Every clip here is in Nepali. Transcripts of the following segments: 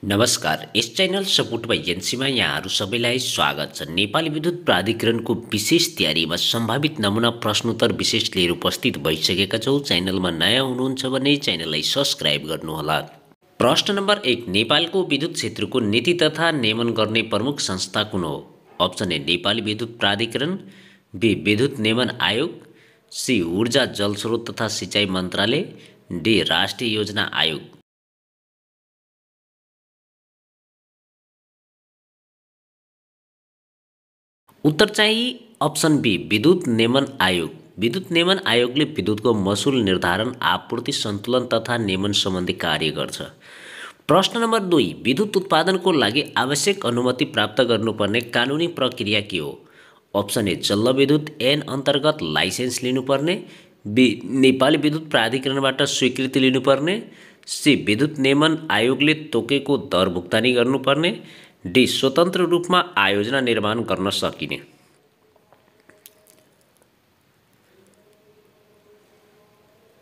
नमस्कार। यस च्यानल सपोर्ट बाई एनसीमा यहाँहरू सबैलाई स्वागत छ। नेपाली विद्युत प्राधिकरणको विशेष तयारीमा सम्भावित नमुना प्रश्नोत्तर विशेष लिएर उपस्थित भइसकेका छौँ। च्यानलमा नयाँ हुनुहुन्छ भने च्यानललाई सब्स्क्राइब गर्नुहोला। प्रश्न नम्बर 1, नेपालको विद्युत क्षेत्रको नीति तथा नियमन गर्ने प्रमुख संस्था कुन हो? अप्सन ए नेपाली विद्युत प्राधिकरण, बी विद्युत नियमन आयोग, सी ऊर्जा जलस्रोत तथा सिँचाइ मन्त्रालय, डी राष्ट्रिय योजना आयोग। उत्तर चाहिँ अप्सन बी विद्युत नियमन आयोग। विद्युत नियमन आयोगले विद्युतको मसुल निर्धारण, आपूर्ति सन्तुलन तथा नियमन सम्बन्धी कार्य गर्छ। प्रश्न नम्बर 2, विद्युत उत्पादनको लागि आवश्यक अनुमति प्राप्त गर्नुपर्ने कानुनी प्रक्रिया के हो? अप्सन ए जलविद्युत ऐन अन्तर्गत लाइसेन्स लिनुपर्ने, बी नेपाली विद्युत प्राधिकरणबाट स्वीकृति लिनुपर्ने, सी विद्युत नियमन आयोगले तोकेको दर भुक्तानी गर्नुपर्ने, डी स्वतन्त्र रूपमा आयोजना निर्माण गर्न सकिने।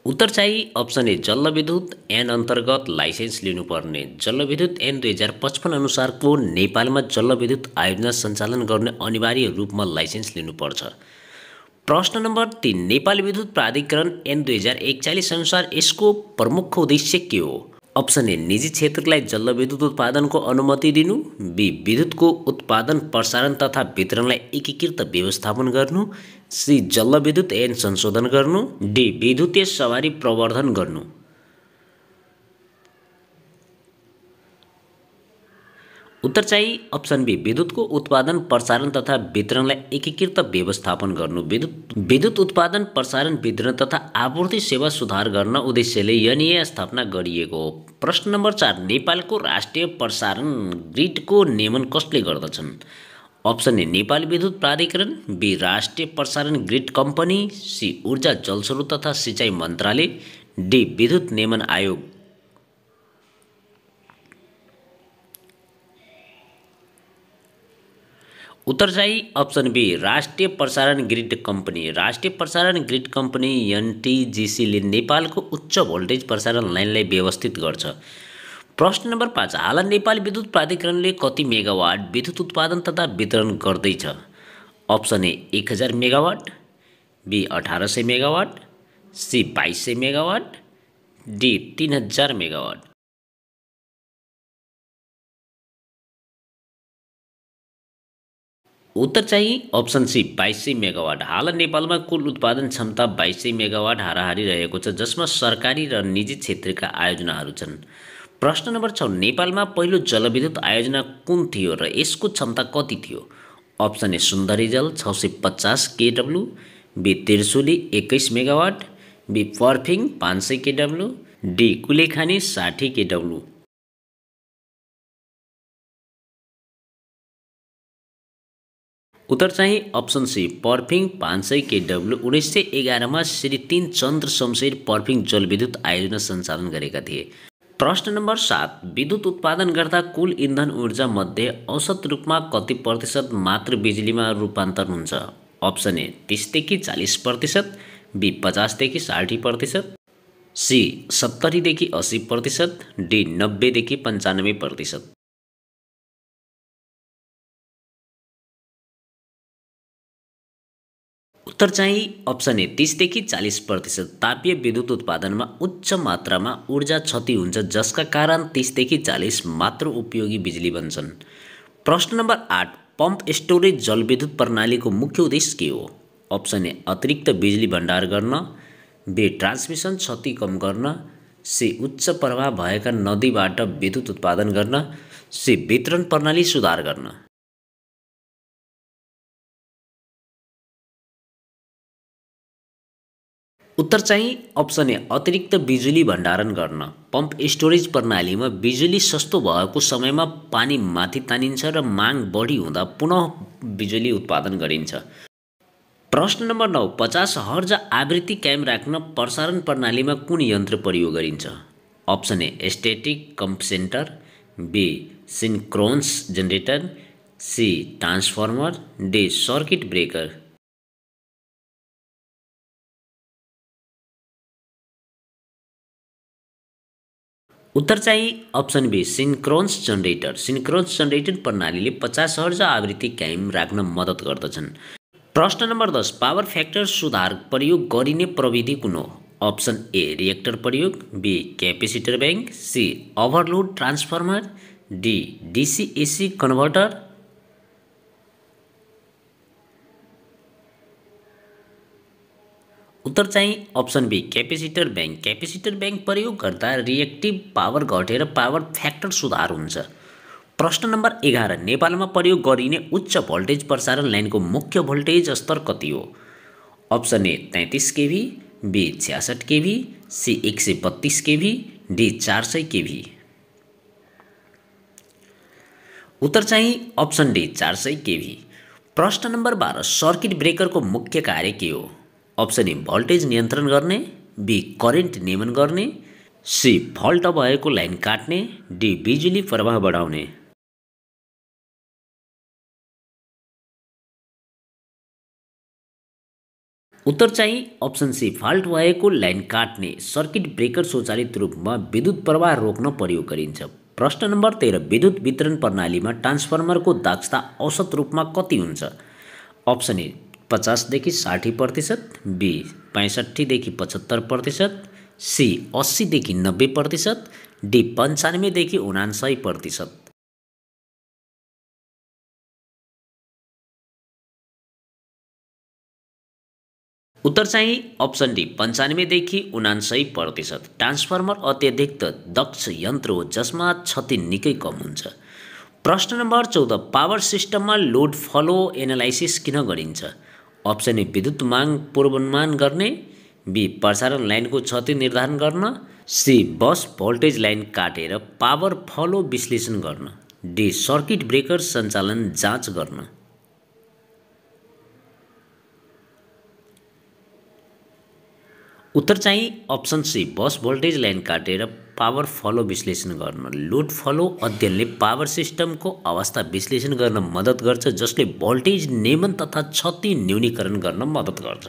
उत्तर चाहिँ अप्सन ए जलविद्युत ऐन अन्तर्गत लाइसेन्स लिनुपर्ने। जलविद्युत ऐन 2055 अनुसारको नेपालमा जलविद्युत आयोजना सञ्चालन गर्ने अनिवार्य रूपमा लाइसेन्स लिनुपर्छ। प्रश्न नम्बर 3, नेपाली विद्युत प्राधिकरण ऐन 2041 अनुसार यसको प्रमुख उद्देश्य के हो? अप्सन ए निजी क्षेत्रलाई जलविद्युत उत्पादनको अनुमति दिनु, बी विद्युतको उत्पादन प्रसारण तथा वितरणलाई एकीकृत व्यवस्थापन गर्नु, सी जलविद्युत ऐन संशोधन गर्नु, डी विद्युतीय सवारी प्रवर्धन गर्नु। उत्तर चाहिँ अप्सन बी विद्युतको उत्पादन प्रसारण तथा वितरणलाई एकीकृत व्यवस्थापन गर्नु। विद्युत उत्पादन प्रसारण वितरण तथा आपूर्ति सेवा सुधार गर्न उद्देश्यले एनईए स्थापना गरिएको हो। प्रश्न नम्बर 4, नेपालको राष्ट्रिय प्रसारण ग्रिडको नियमन कसले गर्दछन्? अप्सन ए नेपाली विद्युत प्राधिकरण, बी राष्ट्रिय प्रसारण ग्रिड कम्पनी, सी ऊर्जा जलस्रोत तथा सिँचाइ मन्त्रालय, डी विद्युत नियमन आयोग। उत्तर चाहिँ अप्सन बी राष्ट्रिय प्रसारण ग्रिड कम्पनी। राष्ट्रिय प्रसारण ग्रिड कम्पनी एनटिजिसीले नेपालको उच्च भोल्टेज प्रसारण लाइनलाई व्यवस्थित गर्छ। प्रश्न नम्बर 5, हाल नेपाली विद्युत प्राधिकरणले कति मेगावाट विद्युत उत्पादन तथा वितरण गर्दैछ? Option A 1000 megawatt, B 1800 megawatt, C 2200 megawatt, D 3000 megawatt. उत्तर चाहिँ अप्सन सी 2200 मेगावाट। हाल नेपालमा कुल उत्पादन क्षमता 2200 मेगावाट हाराहारी रहेको छ, जसमा सरकारी र निजी क्षेत्रका आयोजनाहरू छन्। प्रश्न नम्बर 6, नेपालमा पहिलो जलविद्युत आयोजना कुन थियो र यसको क्षमता कति थियो? Option A Sundarijal 650 KW, B Trishuli 21 megawatt, B Pharping 500 KW, D Kulekhani 60 KW. उत्तर चाहिँ अप्सन सी पर्फिङ 500 केडब्लु 1911मा श्री 3 चन्द्र शमशेर पर्फिङ जलविद्युत आयोजना सञ्चालन गरेका थिए। प्रश्न नम्बर 7, विद्युत उत्पादन गर्दा कुल इन्धन ऊर्जा मध्ये औसत रूपमा कति प्रतिशत मात्र बिजुलीमा रूपान्तरण हुन्छ? अप्सन ए 30 देखि 40%, बी 50 देखि 60%, सी 70 देखि 80%, डी 90 देखि 95%। उत्तर चाहिँ अप्सन ए 30 देखि 40%। तापीय विद्युत उत्पादनमा उच्च मात्रामा ऊर्जा क्षति हुन्छ, जसका कारण 30 देखि 40 मात्र उपयोगी बिजुली बन्छन्। प्रश्न नम्बर 8, पम्प स्टोरेज जलविद्युत प्रणालीको मुख्य उद्देश्य के हो? अप्सन ए अतिरिक्त बिजुली भण्डार गर्न, बी ट्रान्समिसन क्षति कम गर्न, सी उच्च प्रवाह भएका नदीबाट विद्युत उत्पादन गर्न, सी वितरण प्रणाली सुधार गर्न। उत्तर चाहिँ अप्सन ए अतिरिक्त बिजुली भण्डारण गर्न। पम्प स्टोरेज प्रणालीमा बिजुली सस्तो भएको समयमा पानी माथि तानिन्छ र माग बढी हुँदा पुनः बिजुली उत्पादन गरिन्छ। प्रश्न नम्बर 9, 50 हर्ज आवृत्ति कायम राख्न प्रसारण प्रणालीमा कुन यन्त्र प्रयोग गरिन्छ? Option A static compensator, B synchronous generator, C transformer, D circuit breaker. उत्तर चाहिँ option B synchronous generator. Synchronous generator प्रणालीले 50 हर्ज आवृत्ति कायम राख्न मद्दत गर्दछन्। प्रश्न नम्बर 10, पावर फ्याक्टर सुधार प्रयोग गरिने प्रविधि कुन हो? अप्सन ए रिएक्टर प्रयोग, B capacitor bank, C overload transformer, D DC AC converter. उत्तर चाहिँ option B capacitor bank. Capacitor bank प्रयोग गर्दा रिएक्टिभ पावर घटेर पावर फ्याक्टर सुधार हुन्छ। प्रश्न नम्बर 11, नेपालमा प्रयोग गरिने उच्च भोल्टेज प्रसारण लाइनको मुख्य भोल्टेज स्तर कति हो? Option A 33 kV, B 66 kV, C 132 kV, D 400 kV. उत्तर चाहिँ अप्सन डी 400 केभी। प्रश्न नम्बर 12, सर्किट ब्रेकरको मुख्य कार्य के हो? अप्सन ए भोल्टेज नियन्त्रण गर्ने, बी करेन्ट नियमन गर्ने, सी फल्ट भएको लाइन काट्ने, डी बिजुली प्रवाह बढाउने। उत्तर चाहिँ अप्सन सी फाल्ट भएको लाइन काट्ने। सर्किट ब्रेकर स्वचालित रूपमा विद्युत प्रवाह रोक्न प्रयोग गरिन्छ। प्रश्न नम्बर 13, विद्युत वितरण प्रणालीमा ट्रान्सफर्मरको दक्षता औसत रूपमा कति हुन्छ? अप्सन ए 50 देखि 60%, बी 65 देखि 75%, सी 80 देखि 90%, डी 95 देखि 99%। उत्तर चाहिँ अप्सन डी 95 देखि 99%। ट्रान्सफर्मर अत्यधिक दक्ष यन्त्र हो जसमा क्षति निकै कम हुन्छ। प्रश्न नम्बर 14, पावर सिस्टममा लोड फ्लो एनालाइसिस किन गरिन्छ? अप्सन ए विद्युत माग पूर्वानुमान गर्ने, बी प्रसारण लाइनको क्षति निर्धारण गर्न, सी बस भोल्टेज लाइन काटेर पावर फ्लो विश्लेषण गर्न, डी सर्किट ब्रेकर सञ्चालन जाँच गर्न। उत्तर चाहिँ अप्सन सी बस भोल्टेज लाइन काटेर पावर फ्लो विश्लेषण गर्न। लोड फ्लो अध्ययनले पावर सिस्टमको अवस्था विश्लेषण गर्न मद्दत गर्छ जसले भोल्टेज नियमन तथा क्षति न्यूनीकरण गर्न मद्दत गर्छ।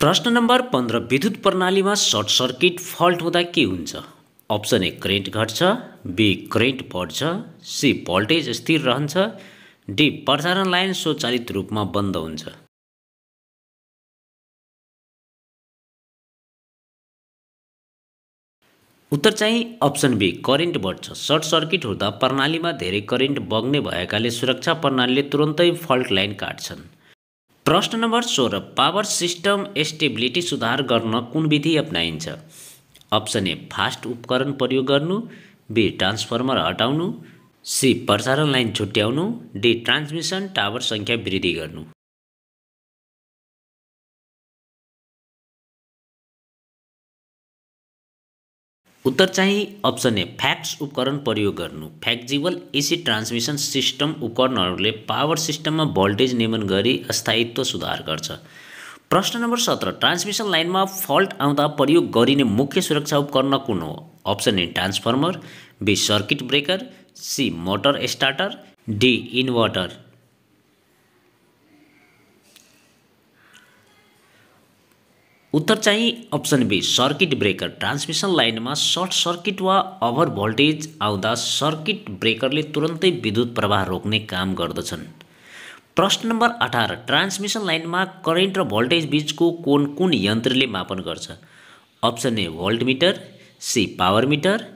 प्रश्न नम्बर 15, विद्युत प्रणालीमा सर्ट सर्किट फल्ट हुँदा के हुन्छ? अप्सन ए करेन्ट घट्छ, बी करेन्ट बढ्छ, सी भोल्टेज स्थिर रहन्छ, डी प्रसारण लाइन स्वचालित रूपमा बन्द हुन्छ। उत्तर चाहिँ अप्सन बी करेन्ट बढ्छ। सर्ट सर्किट हुँदा प्रणालीमा धेरै करेन्ट बग्ने भएकाले सुरक्षा प्रणालीले तुरन्तै फल्ट लाइन काट्छन्। प्रश्न नम्बर 16, पावर सिस्टम स्टेबिलिटी सुधार गर्न कुन विधि अपनाइन्छ? अप्सन ए फास्ट उपकरण प्रयोग गर्नु, बी ट्रान्सफर्मर हटाउनु, सी प्रसारण लाइन छुट्याउनु, डी ट्रान्समिसन टावर सङ्ख्या वृद्धि गर्नु। उत्तर चाहिँ अप्सन ए फ्याक्स उपकरण प्रयोग गर्नु। फ्लेक्जिबल एसी ट्रान्समिसन सिस्टम उपकरणहरूले पावर सिस्टममा भोल्टेज नियमन गरी स्थायित्व सुधार गर्छ। प्रश्न नम्बर 17, ट्रान्समिसन लाइनमा फल्ट आउँदा प्रयोग गरिने मुख्य सुरक्षा उपकरण कुन हो? Option A transformer, B circuit breaker, C motor starter, D inverter. उत्तर चाहिँ option B circuit breaker. Transmission लाइनमा सर्ट सर्किट वा ओभर भोल्टेज आउँदा सर्किट ब्रेकरले तुरन्तै विद्युत प्रवाह रोक्ने काम गर्दछन्। प्रश्न नम्बर 18, ट्रान्समिसन लाइनमा करेन्ट र भोल्टेज बीचको कोण कुन यन्त्रले मापन गर्छ? Option A voltmeter, C power meter,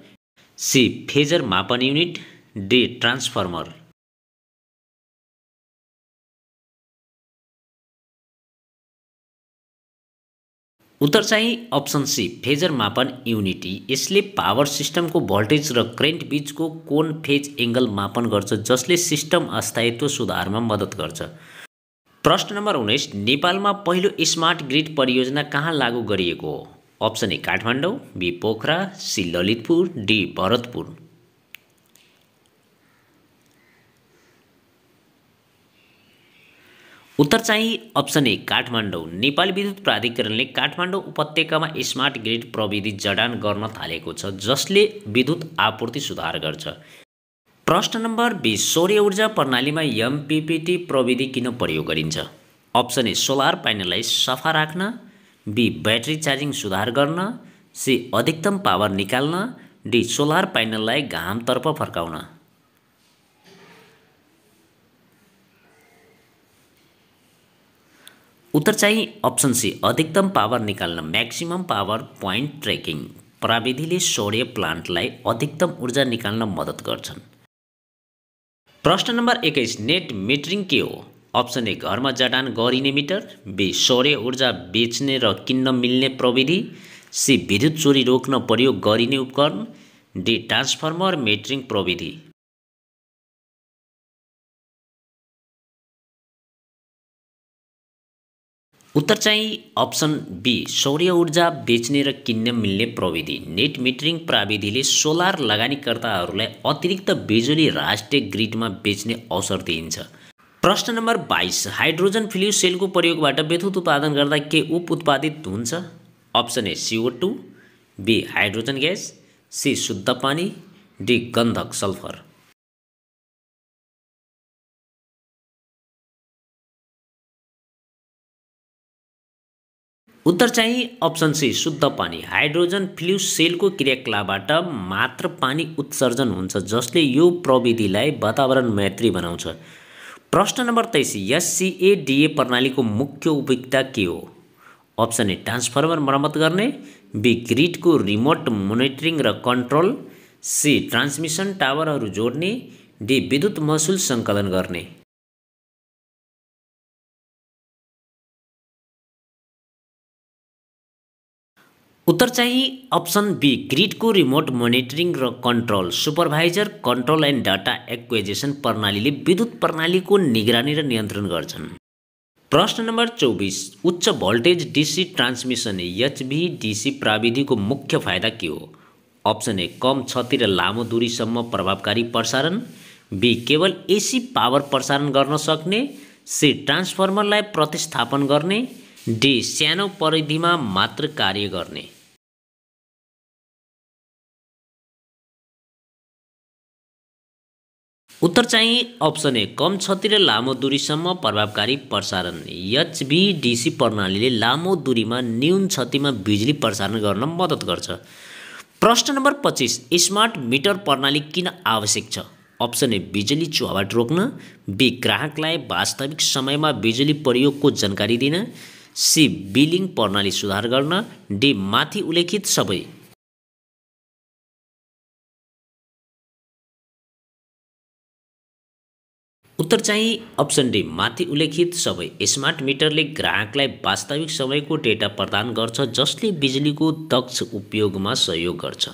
C phasor मापन युनिट, डी ट्रान्सफर्मर। उत्तर चाहिँ अप्सन सी फेजर मापन युनिटी। यसले पावर सिस्टमको भोल्टेज र करेन्ट बीचको कोण फेज एङ्गल मापन गर्छ जसले सिस्टम स्थायित्व सुधारमा मद्दत गर्छ। प्रश्न नम्बर 19, नेपालमा पहिलो स्मार्ट ग्रिड परियोजना कहाँ लागू गरिएको हो? Option A Kathmandu, B Pokhara, C Lalitpur, D Bharatpur. उत्तर चाहिँ अप्सन ए काठमाडौँ। नेपाली विद्युत प्राधिकरणले काठमाडौँ उपत्यकामा स्मार्ट ग्रिड प्रविधि जडान गर्न थालेको छ जसले विद्युत आपूर्ति सुधार गर्छ। प्रश्न नम्बर 20, सौर्य ऊर्जा प्रणालीमा एमपीपीटी प्रविधि किन प्रयोग गरिन्छ? अप्सन ए सोलर प्यानललाई सफा राख्न, बी ब्याट्री चार्जिङ सुधार गर्न, सी अधिकतम पावर निकाल्न, डी सोलर प्यानललाई घामतर्फ फर्काउन। उत्तर चाहिँ अप्सन सी अधिकतम पावर निकाल्न म्याक्सिमम पावर पोइन्ट ट्रेकिङ प्रविधिले सौर्य प्लान्टलाई अधिकतम ऊर्जा निकाल्न मद्दत गर्छन्। प्रश्न नम्बर 21 नेट मिटरिङ के हो? अप्सन ए घरमा जडान गरिने मिटर, बी सौर्य ऊर्जा बेच्ने र किन्न मिल्ने प्रविधि, सी विद्युत चोरी रोक्न प्रयोग गरिने उपकरण, डी ट्रान्सफर्मर मिटरिङ प्रविधि। उत्तर चाहिँ अप्सन बी सौर्य ऊर्जा बेच्ने र किन्न मिल्ने प्रविधि। नेट मिटरिङ प्रविधिले सोलर लगानीकर्ताहरूलाई अतिरिक्त बिजुली राष्ट्रिय ग्रिडमा बेच्ने अवसर दिइन्छ। प्रश्न नम्बर 22 हाइड्रोजन फ्युल सेलको प्रयोगबाट विद्युत उत्पादन गर्दा के उप उत्पादित हुन्छ? Option A CO2, B hydrogen gas, C शुद्ध पानी, डी गन्धक सल्फर। उत्तर चाहिँ अप्सन सी शुद्ध पानी। हाइड्रोजन फ्युल सेलको क्रियाकलापबाट मात्र पानी उत्सर्जन हुन्छ जसले यो प्रविधिलाई वातावरण मैत्री बनाउँछ। प्रश्न नम्बर 23 SCADA प्रणालीको मुख्य उपयोगिता के हो? अप्सन ए ट्रान्सफर्मर मर्मत गर्ने, बी ग्रिडको रिमोट मोनिटरिङ र कन्ट्रोल, सी ट्रान्समिसन टावरहरू जोड्ने, डी विद्युत महसुल सङ्कलन गर्ने। उत्तर चाहिँ अप्सन बी ग्रिडको रिमोट मोनिटरिङ र control supervisor control and data acquisition प्रणालीले विद्युत प्रणालीको निगरानी र नियन्त्रण गर्छन्। प्रश्न नम्बर 24 उच्च भोल्टेज DC ट्रान्समिसन HVDC प्रविधिको मुख्य फाइदा के हो? अप्सन ए कम क्षति र लामो दूरीसम्म प्रभावकारी प्रसारण, बी केवल AC पावर प्रसारण गर्न सक्ने, सी ट्रान्सफर्मरलाई प्रतिस्थापन गर्ने, डी सानो परिधिमा मात्र कार्य गर्ने। उत्तर चाहिँ अप्सन ए कम क्षति र लामो दूरीसम्म प्रभावकारी प्रसारण। HVDC प्रणालीले लामो दूरीमा न्यून क्षतिमा बिजुली प्रसारण गर्न मद्दत गर्छ। प्रश्न नम्बर 25 स्मार्ट मिटर प्रणाली किन आवश्यक छ? अप्सन ए बिजुली चुहावट रोक्न, बी ग्राहकलाई वास्तविक समयमा बिजुली प्रयोगको जानकारी दिन, सी बिलिङ प्रणाली सुधार गर्न, डी माथि उल्लेखित सबै। उत्तर चाहिँ अप्सन डी माथि उल्लेखित सबै। स्मार्ट मिटरले ग्राहकलाई वास्तविक समयको डेटा प्रदान गर्छ जसले बिजुलीको दक्ष उपयोगमा सहयोग गर्छ।